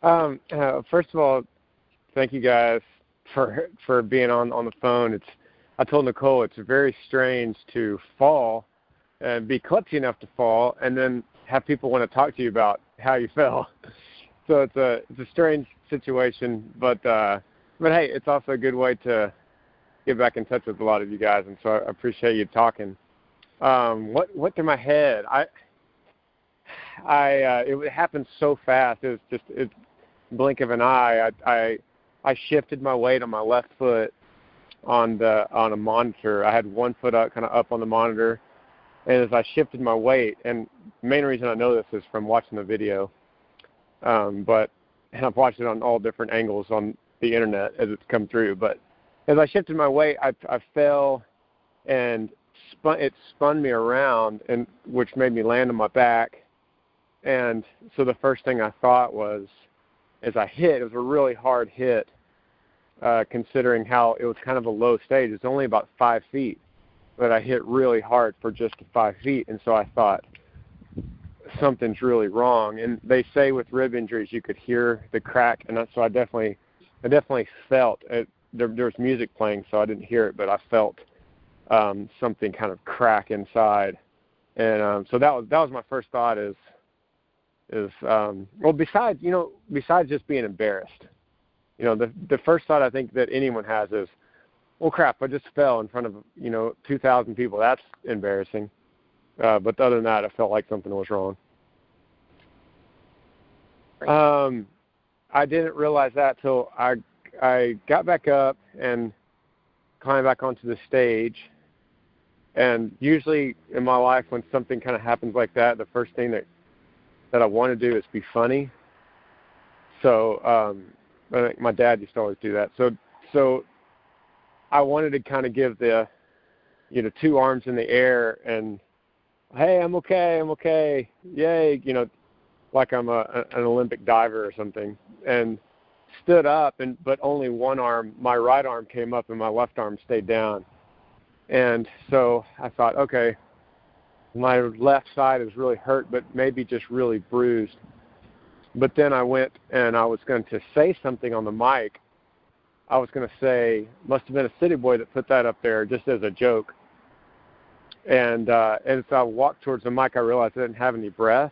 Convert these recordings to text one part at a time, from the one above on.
First of all, thank you guys for being on the phone. I told Nicole it's very strange to fall and be klutzy enough to fall, and then have people want to talk to you about how you fell. So it's a strange situation, but hey, it's also a good way to get back in touch with a lot of you guys, and so I appreciate you talking. What went through my head? It happened so fast. It was just blink of an eye. I shifted my weight on my left foot on a monitor. I had one foot up, kind of up on the monitor, and as I shifted my weight, and the main reason I know this is from watching the video, and I've watched it on all different angles on the internet as it's come through. But as I shifted my weight, I fell, and it spun me around, and which made me land on my back. And so the first thing I thought was, as I hit, it was a really hard hit, considering how it was kind of a low stage. It's only about 5 feet, but I hit really hard for just 5 feet. And so I thought, something's really wrong. And they say with rib injuries, you could hear the crack. And so I definitely felt it. There was music playing, so I didn't hear it, but I felt something kind of crack inside. And so that was my first thought is well, besides just being embarrassed, the first thought I think that anyone has is, well, crap, I just fell in front of 2,000 people. That's embarrassing. But other than that, I felt like something was wrong. I didn't realize that till I got back up and climbed back onto the stage. And usually in my life, when something kind of happens like that, the first thing that I want to do is be funny. So I think my dad used to always do that. So I wanted to kind of give the, 2 arms in the air and, hey, I'm okay, yay, like I'm an Olympic diver or something, and stood up, but only one arm, my right arm came up and my left arm stayed down. And so I thought, okay, my left side is really hurt, but maybe just really bruised. But then I went and I was going to say something on the mic. I was going to say, must have been a city boy that put that up there just as a joke. And as I walked towards the mic, I realized I didn't have any breath.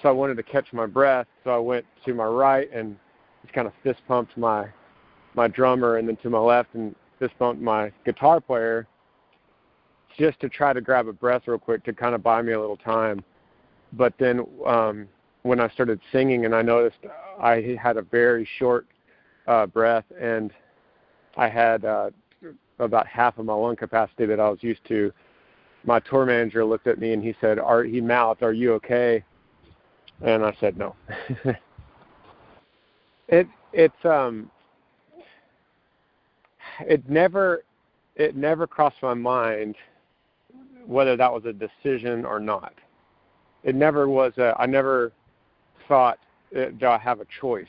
So I wanted to catch my breath. So I went to my right and just kind of fist pumped my drummer, and then to my left and fist pumped my guitar player, just to try to grab a breath real quick to kind of buy me a little time. But then when I started singing and I noticed I had a very short breath, and I had about half of my lung capacity that I was used to, my tour manager looked at me and he said, he mouthed, "Are you okay?" And I said, "No." It never crossed my mind whether that was a decision or not. It never was. I never thought, do I have a choice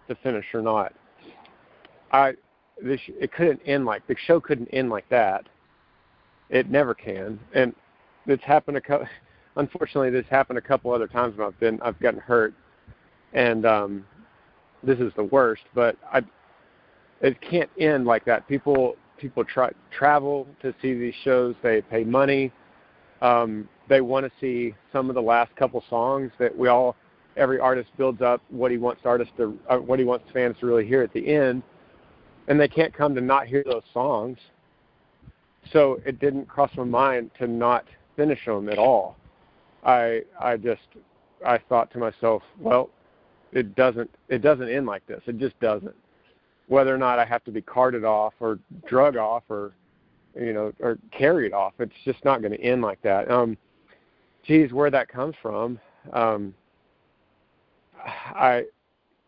to finish or not? It couldn't end the show couldn't end like that. It never can. And it's happened unfortunately, this happened a couple other times when I've gotten hurt, and this is the worst. But it can't end like that. People travel to see these shows. They pay money. They want to see some of the last couple songs that every artist builds up what he wants fans to really hear at the end, and they can't come to not hear those songs. So it didn't cross my mind to not finish them at all. I thought to myself, well, it doesn't end like this. It just doesn't. Whether or not I have to be carted off or drug off or or carried off, it's just not going to end like that. Where that comes from, I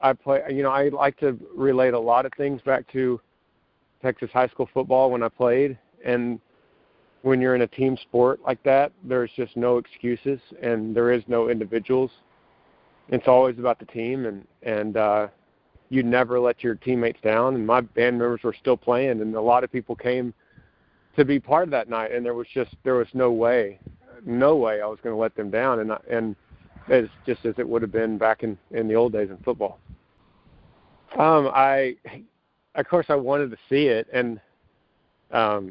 like to relate a lot of things back to Texas high school football when I played. And when you're in a team sport like that, there's just no excuses and there is no individuals. It's always about the team, and you never let your teammates down. And my band members were still playing, and a lot of people came to be part of that night, and there was no way I was going to let them down. And it's just as it would have been back in the old days in football. I, of course, I wanted to see it, and I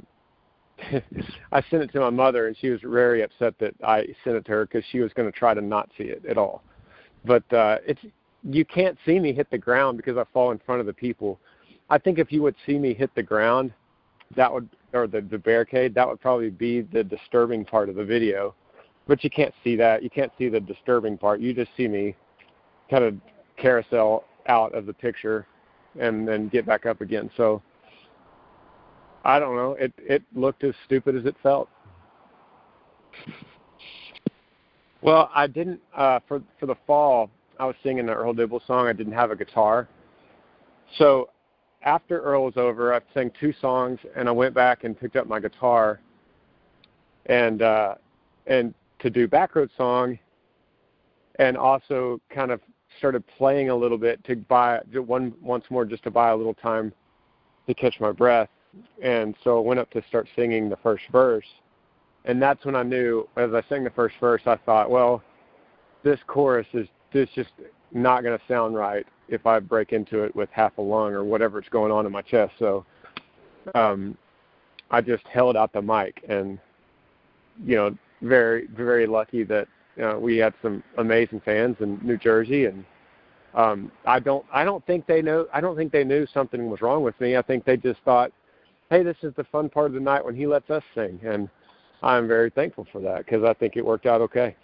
sent it to my mother, and she was very upset that I sent it to her because she was going to try to not see it at all. But you can't see me hit the ground because I fall in front of the people. I think if you would see me hit the ground, that would, or the barricade, that would probably be the disturbing part of the video. But you can't see that. You can't see the disturbing part. You just see me kind of carousel out of the picture and then get back up again. So I don't know. It looked as stupid as it felt. Well, I didn't, for the fall, I was singing the Earl Dibble song. I didn't have a guitar. So after Earl was over, I sang 2 songs, and I went back and picked up my guitar and to do Backroad Song, and also kind of started playing a little bit to buy once more, just to buy a little time to catch my breath. And so I went up to start singing the first verse, and that's when I knew, as I sang the first verse, I thought, well, this chorus is just not going to sound right if I break into it with half a lung or whatever's going on in my chest. So I just held out the mic, and very, very lucky that we had some amazing fans in New Jersey, and I don't think they knew something was wrong with me. I think they just thought, hey, this is the fun part of the night when he lets us sing, and I'm very thankful for that because I think it worked out okay.